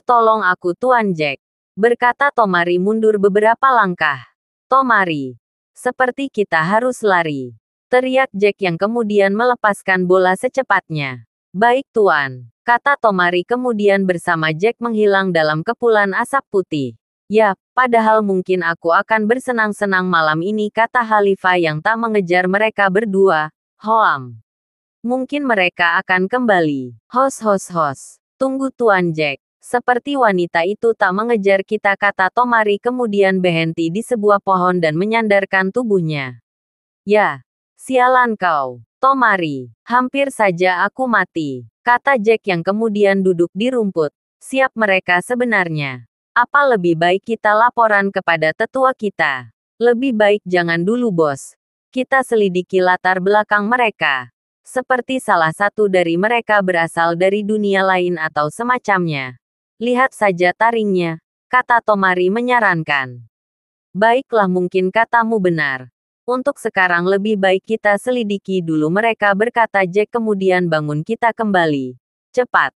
Tolong aku Tuan Jack. Berkata Tomari mundur beberapa langkah. Tomari. Seperti kita harus lari. Teriak Jack yang kemudian melepaskan bola secepatnya. Baik Tuan. Kata Tomari kemudian bersama Jack menghilang dalam kepulan asap putih. Ya, padahal mungkin aku akan bersenang-senang malam ini, kata Halifa yang tak mengejar mereka berdua. Mungkin mereka akan kembali. Hos. Tunggu Tuan Jack. Seperti wanita itu tak mengejar kita, kata Tomari kemudian berhenti di sebuah pohon dan menyandarkan tubuhnya. Ya, sialan kau, Tomari. Hampir saja aku mati. Kata Jack yang kemudian duduk di rumput. Siap mereka sebenarnya. Apa lebih baik kita laporan kepada tetua kita? Lebih baik jangan dulu bos. Kita selidiki latar belakang mereka. Seperti salah satu dari mereka berasal dari dunia lain atau semacamnya. Lihat saja taringnya, kata Tomari menyarankan. Baiklah, mungkin katamu benar. Untuk sekarang lebih baik kita selidiki dulu mereka, berkata Jack kemudian bangun, kita kembali. Cepat.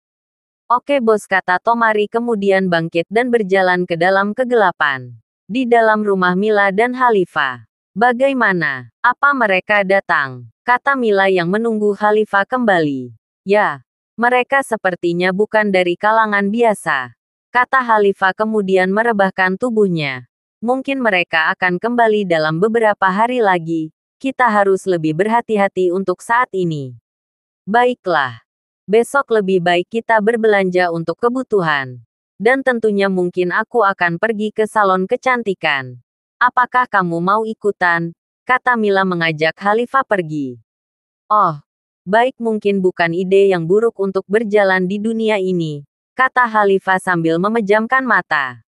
Oke bos, kata Tomari kemudian bangkit dan berjalan ke dalam kegelapan. Di dalam rumah Mila dan Halifa. Bagaimana? Apa mereka datang? Kata Mila yang menunggu Halifa kembali. Ya, mereka sepertinya bukan dari kalangan biasa. Kata Halifa kemudian merebahkan tubuhnya. Mungkin mereka akan kembali dalam beberapa hari lagi. Kita harus lebih berhati-hati untuk saat ini. Baiklah. Besok lebih baik kita berbelanja untuk kebutuhan. Dan tentunya mungkin aku akan pergi ke salon kecantikan. Apakah kamu mau ikutan? Kata Mila mengajak Khalifah pergi. Oh, baik, mungkin bukan ide yang buruk untuk berjalan di dunia ini, kata Khalifah sambil memejamkan mata.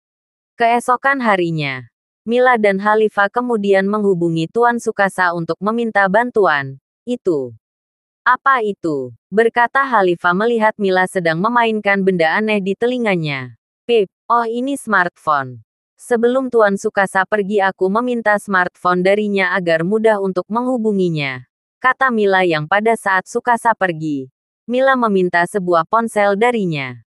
Keesokan harinya, Mila dan Khalifah kemudian menghubungi Tuan Sukasa untuk meminta bantuan. Itu. Apa itu? Berkata Khalifah melihat Mila sedang memainkan benda aneh di telinganya. Pip, oh ini smartphone. Sebelum Tuan Sukasa pergi aku meminta smartphone darinya agar mudah untuk menghubunginya. Kata Mila yang pada saat Sukasa pergi. Mila meminta sebuah ponsel darinya.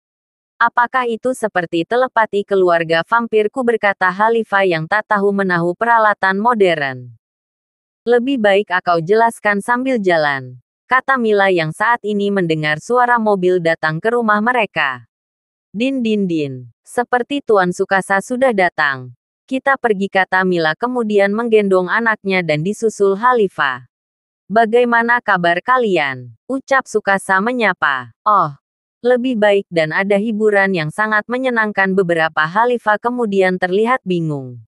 Apakah itu seperti telepati keluarga vampirku, berkata Khalifah yang tak tahu menahu peralatan modern. Lebih baik kau jelaskan sambil jalan. Kata Mila yang saat ini mendengar suara mobil datang ke rumah mereka. Din din din. Seperti Tuan Sukasa sudah datang. Kita pergi, kata Mila kemudian menggendong anaknya dan disusul Khalifah. Bagaimana kabar kalian? Ucap Sukasa menyapa. Oh, lebih baik dan ada hiburan yang sangat menyenangkan. Beberapa Khalifah kemudian terlihat bingung.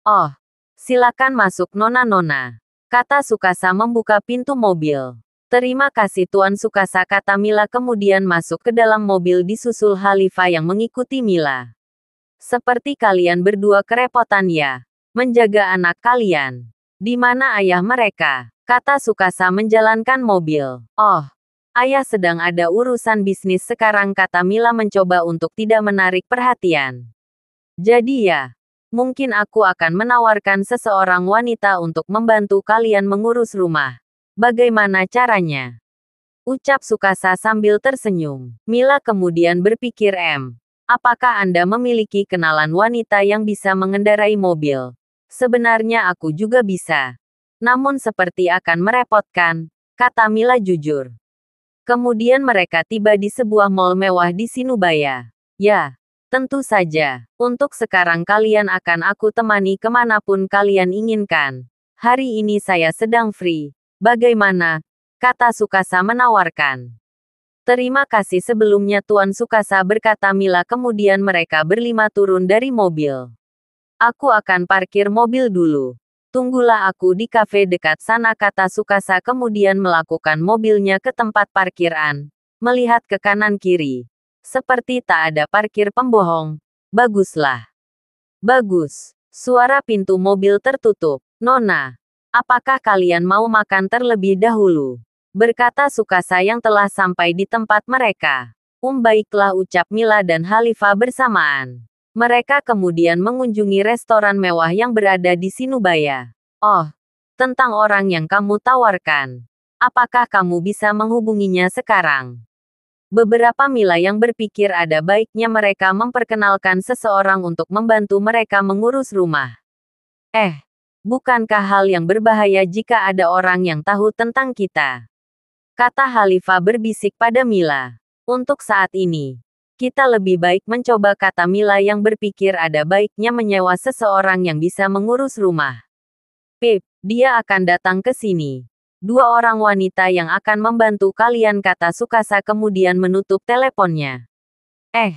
Oh, silakan masuk nona-nona. Kata Sukasa membuka pintu mobil. Terima kasih Tuan Sukasa, kata Mila kemudian masuk ke dalam mobil disusul Khalifah yang mengikuti Mila. Seperti kalian berdua kerepotan ya, menjaga anak kalian. Di mana ayah mereka? Kata Sukasa menjalankan mobil. Oh, ayah sedang ada urusan bisnis sekarang, kata Mila mencoba untuk tidak menarik perhatian. Jadi ya, mungkin aku akan menawarkan seseorang wanita untuk membantu kalian mengurus rumah. Bagaimana caranya? Ucap Sukasa sambil tersenyum. Mila kemudian berpikir, apakah Anda memiliki kenalan wanita yang bisa mengendarai mobil? Sebenarnya aku juga bisa. Namun seperti akan merepotkan, kata Mila jujur. Kemudian mereka tiba di sebuah mall mewah di Sinubaya. Ya, tentu saja. Untuk sekarang kalian akan aku temani kemanapun kalian inginkan. Hari ini saya sedang free. Bagaimana? Kata Sukasa menawarkan. Terima kasih sebelumnya Tuan Sukasa, berkata Mila kemudian mereka berlima turun dari mobil. Aku akan parkir mobil dulu. Tunggulah aku di kafe dekat sana, kata Sukasa kemudian melakukan mobilnya ke tempat parkiran. Melihat ke kanan kiri. Seperti tak ada parkir pembohong. Baguslah. Bagus. Suara pintu mobil tertutup. Nona. Apakah kalian mau makan terlebih dahulu? Berkata Sukasa yang telah sampai di tempat mereka. Baiklah, ucap Mila dan Khalifah bersamaan. Mereka kemudian mengunjungi restoran mewah yang berada di Sinubaya. Oh, tentang orang yang kamu tawarkan. Apakah kamu bisa menghubunginya sekarang? Beberapa Mila yang berpikir ada baiknya mereka memperkenalkan seseorang untuk membantu mereka mengurus rumah. Bukankah hal yang berbahaya jika ada orang yang tahu tentang kita? Kata Khalifah berbisik pada Mila. Untuk saat ini, kita lebih baik mencoba, kata Mila yang berpikir ada baiknya menyewa seseorang yang bisa mengurus rumah. Pip, dia akan datang ke sini. 2 orang wanita yang akan membantu kalian, kata Sukasa kemudian menutup teleponnya. 2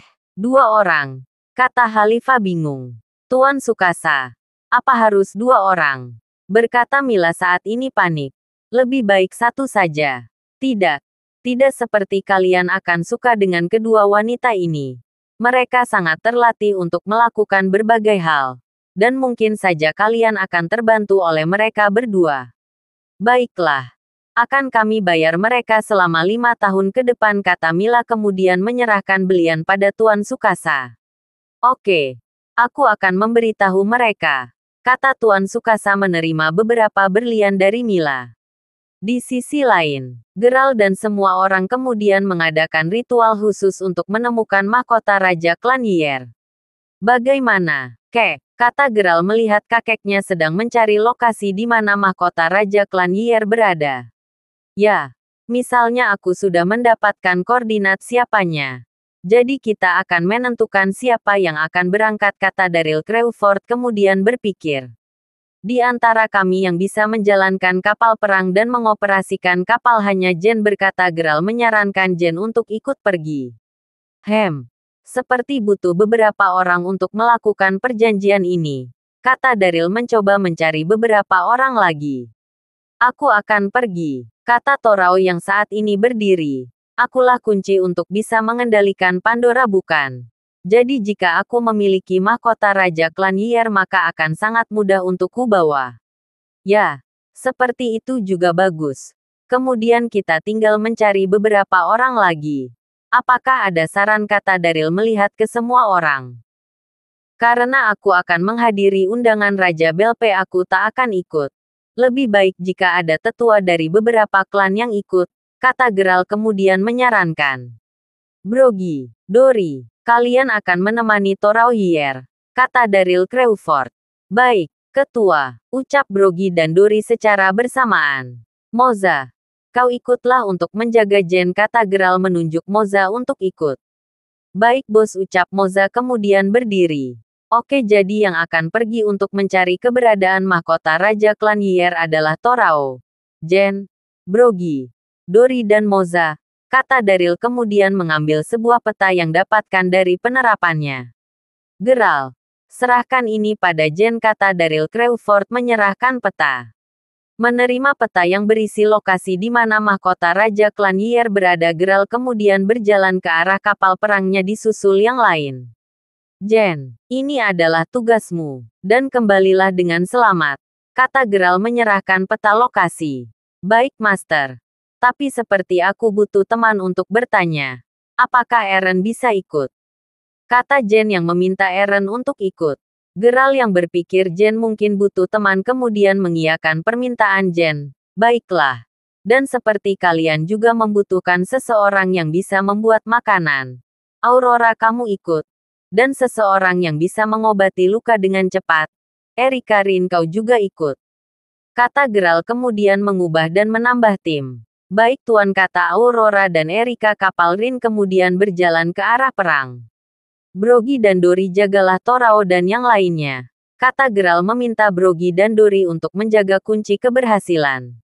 orang, kata Khalifah bingung. Tuan Sukasa. Apa harus 2 orang? Berkata Mila saat ini panik. Lebih baik 1 saja. Tidak. Tidak seperti kalian akan suka dengan kedua wanita ini. Mereka sangat terlatih untuk melakukan berbagai hal. Dan mungkin saja kalian akan terbantu oleh mereka berdua. Baiklah. Akan kami bayar mereka selama 5 tahun ke depan, kata Mila kemudian menyerahkan belian pada Tuan Sukasa. Oke. Aku akan memberitahu mereka. Kata Tuan Sukasa menerima beberapa berlian dari Mila. Di sisi lain, Geralt dan semua orang kemudian mengadakan ritual khusus untuk menemukan mahkota Raja Klan Yer. Bagaimana, Kek? Kata Geralt melihat kakeknya sedang mencari lokasi di mana mahkota Raja Klan Yer berada. Ya, misalnya aku sudah mendapatkan koordinat siapanya. Jadi kita akan menentukan siapa yang akan berangkat, kata Daryl Crawford kemudian berpikir. Di antara kami yang bisa menjalankan kapal perang dan mengoperasikan kapal hanya Jen, berkata Geralt menyarankan Jen untuk ikut pergi. Seperti butuh beberapa orang untuk melakukan perjanjian ini, kata Daryl mencoba mencari beberapa orang lagi. Aku akan pergi, kata Torao yang saat ini berdiri. Akulah kunci untuk bisa mengendalikan Pandora, bukan? Jadi jika aku memiliki mahkota Raja Klan Yier maka akan sangat mudah untuk kubawa. Ya, seperti itu juga bagus. Kemudian kita tinggal mencari beberapa orang lagi. Apakah ada saran, kata Daryl melihat ke semua orang. Karena aku akan menghadiri undangan Raja Belpe, aku tak akan ikut. Lebih baik jika ada tetua dari beberapa klan yang ikut, kata Geralt kemudian menyarankan. Brogy, Dori, kalian akan menemani Torao Yier, kata Daryl Crawford. Baik, ketua, ucap Brogy dan Dori secara bersamaan. Moza, kau ikutlah untuk menjaga Jen, kata Geralt menunjuk Moza untuk ikut. Baik bos, ucap Moza kemudian berdiri. Oke, jadi yang akan pergi untuk mencari keberadaan mahkota Raja Klan Yier adalah Torao, Jen, Brogy, Dori dan Moza, kata Daryl kemudian mengambil sebuah peta yang dapatkan dari penerapannya. Geralt, serahkan ini pada Jen, kata Daryl Crawford menyerahkan peta. Menerima peta yang berisi lokasi di mana mahkota Raja Klan Yier berada, Geralt kemudian berjalan ke arah kapal perangnya disusul yang lain. Jen, ini adalah tugasmu, dan kembalilah dengan selamat, kata Geralt menyerahkan peta lokasi. Baik, Master. Tapi seperti aku butuh teman untuk bertanya. Apakah Eren bisa ikut? Kata Jen yang meminta Eren untuk ikut. Geralt yang berpikir Jen mungkin butuh teman kemudian mengiyakan permintaan Jen. Baiklah. Dan seperti kalian juga membutuhkan seseorang yang bisa membuat makanan. Aurora, kamu ikut. Dan seseorang yang bisa mengobati luka dengan cepat. Erika Rin, kau juga ikut. Kata Geralt kemudian mengubah dan menambah tim. Baik tuan, kata Aurora dan Erika. Kapal Rin kemudian berjalan ke arah perang. Brogy dan Dori, jagalah Torao dan yang lainnya, kata Geralt meminta Brogy dan Dori untuk menjaga kunci keberhasilan.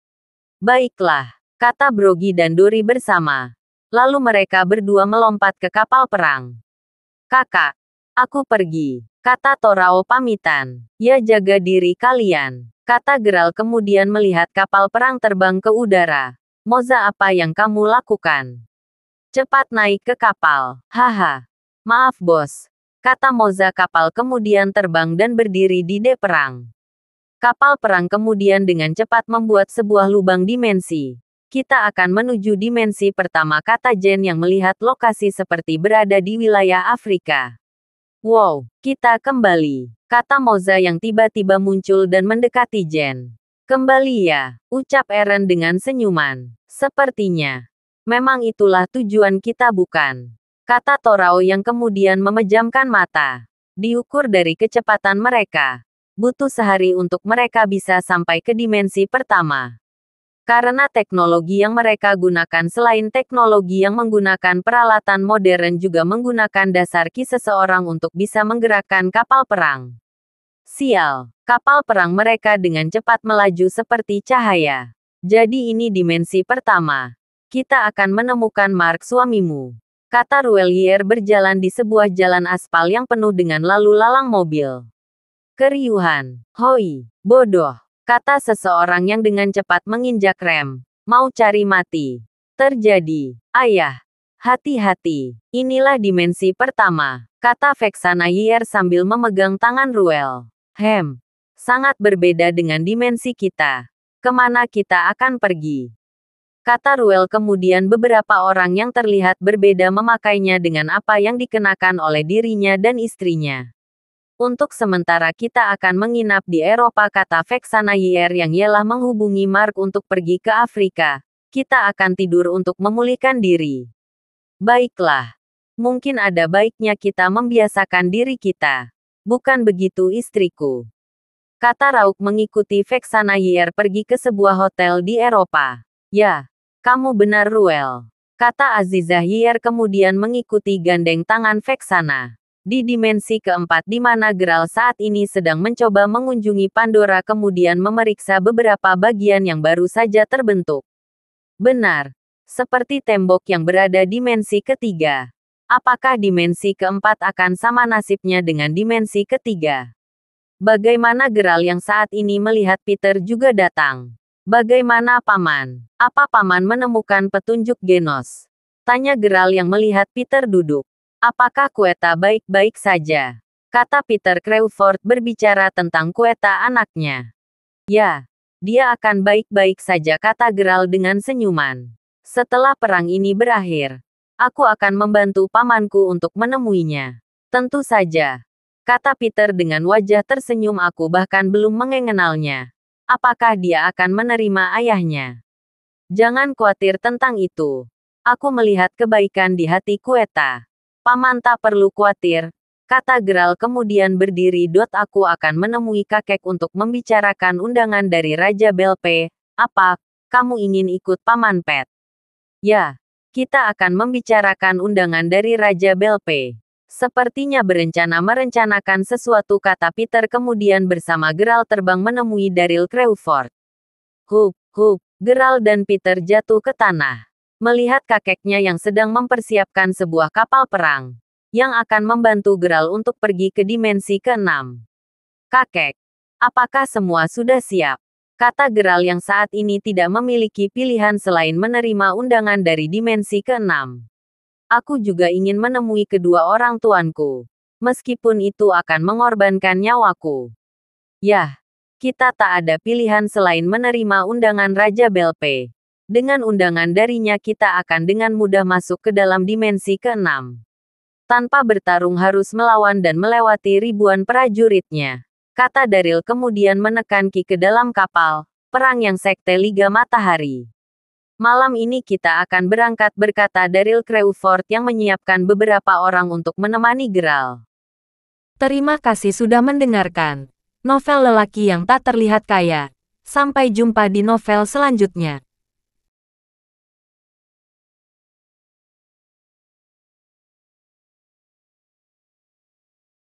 Baiklah, kata Brogy dan Dori bersama. Lalu mereka berdua melompat ke kapal perang. Kakak, aku pergi, kata Torao pamitan. Ya, jaga diri kalian, kata Geralt kemudian melihat kapal perang terbang ke udara. Moza, apa yang kamu lakukan? Cepat naik ke kapal. Haha. Maaf bos, kata Moza. Kapal kemudian terbang dan berdiri di dek perang. Kapal perang kemudian dengan cepat membuat sebuah lubang dimensi. Kita akan menuju dimensi pertama, kata Jen yang melihat lokasi seperti berada di wilayah Afrika. Wow, kita kembali, kata Moza yang tiba-tiba muncul dan mendekati Jen. Kembali ya, ucap Eren dengan senyuman. Sepertinya. Memang itulah tujuan kita, bukan? Kata Torao yang kemudian memejamkan mata. Diukur dari kecepatan mereka. Butuh sehari untuk mereka bisa sampai ke dimensi pertama. Karena teknologi yang mereka gunakan selain teknologi yang menggunakan peralatan modern juga menggunakan dasar ki seseorang untuk bisa menggerakkan kapal perang. Sial, kapal perang mereka dengan cepat melaju seperti cahaya. Jadi ini dimensi pertama. Kita akan menemukan Mark, suamimu, kata Ruel Yier berjalan di sebuah jalan aspal yang penuh dengan lalu lalang mobil. Keriuhan. Hoi, bodoh, kata seseorang yang dengan cepat menginjak rem. Mau cari mati. Terjadi. Ayah. Hati-hati. Inilah dimensi pertama, kata Vexana Yier sambil memegang tangan Ruel. Sangat berbeda dengan dimensi kita. Kemana kita akan pergi? Kata Ruel kemudian beberapa orang yang terlihat berbeda memakainya dengan apa yang dikenakan oleh dirinya dan istrinya. Untuk sementara kita akan menginap di Eropa, kata Vexana Yier yang ialah menghubungi Mark untuk pergi ke Afrika. Kita akan tidur untuk memulihkan diri. Baiklah. Mungkin ada baiknya kita membiasakan diri kita. Bukan begitu istriku? Kata Rauk mengikuti Vexana Yier pergi ke sebuah hotel di Eropa. Ya, kamu benar Ruel, kata Azizah Yier kemudian mengikuti gandeng tangan Vexana. Di dimensi keempat di mana Geralt saat ini sedang mencoba mengunjungi Pandora kemudian memeriksa beberapa bagian yang baru saja terbentuk. Benar. Seperti tembok yang berada dimensi ketiga. Apakah dimensi keempat akan sama nasibnya dengan dimensi ketiga? Bagaimana Geralt yang saat ini melihat Peter juga datang? Bagaimana Paman? Apa Paman menemukan petunjuk Genos? Tanya Geralt yang melihat Peter duduk. Apakah Quetta baik-baik saja? Kata Peter Crawford berbicara tentang Quetta anaknya. Ya, dia akan baik-baik saja kata Geralt dengan senyuman. Setelah perang ini berakhir, aku akan membantu pamanku untuk menemuinya. Tentu saja. Kata Peter dengan wajah tersenyum aku bahkan belum mengenalnya. Apakah dia akan menerima ayahnya? Jangan khawatir tentang itu. Aku melihat kebaikan di hati Quetta. Paman tak perlu khawatir, kata Geralt kemudian berdiri. Aku akan menemui kakek untuk membicarakan undangan dari Raja Belpe. Apa, kamu ingin ikut Paman Pet? Ya, kita akan membicarakan undangan dari Raja Belpe. Sepertinya merencanakan sesuatu kata Peter kemudian bersama Geralt terbang menemui Daryl Crawford. Hup, Geralt dan Peter jatuh ke tanah. Melihat kakeknya yang sedang mempersiapkan sebuah kapal perang, yang akan membantu Geralt untuk pergi ke dimensi ke-6. Kakek, apakah semua sudah siap? Kata Geralt yang saat ini tidak memiliki pilihan selain menerima undangan dari dimensi ke-6. Aku juga ingin menemui kedua orang tuanku. Meskipun itu akan mengorbankan nyawaku. Yah, kita tak ada pilihan selain menerima undangan Raja Belpe. Dengan undangan darinya kita akan dengan mudah masuk ke dalam dimensi ke-6. Tanpa bertarung harus melawan dan melewati ribuan prajuritnya. Kata Daryl kemudian menekan Ki ke dalam kapal, perang yang sekte Liga Matahari. Malam ini kita akan berangkat berkata Daryl Crawford yang menyiapkan beberapa orang untuk menemani Geralt. Terima kasih sudah mendengarkan novel lelaki yang tak terlihat kaya. Sampai jumpa di novel selanjutnya.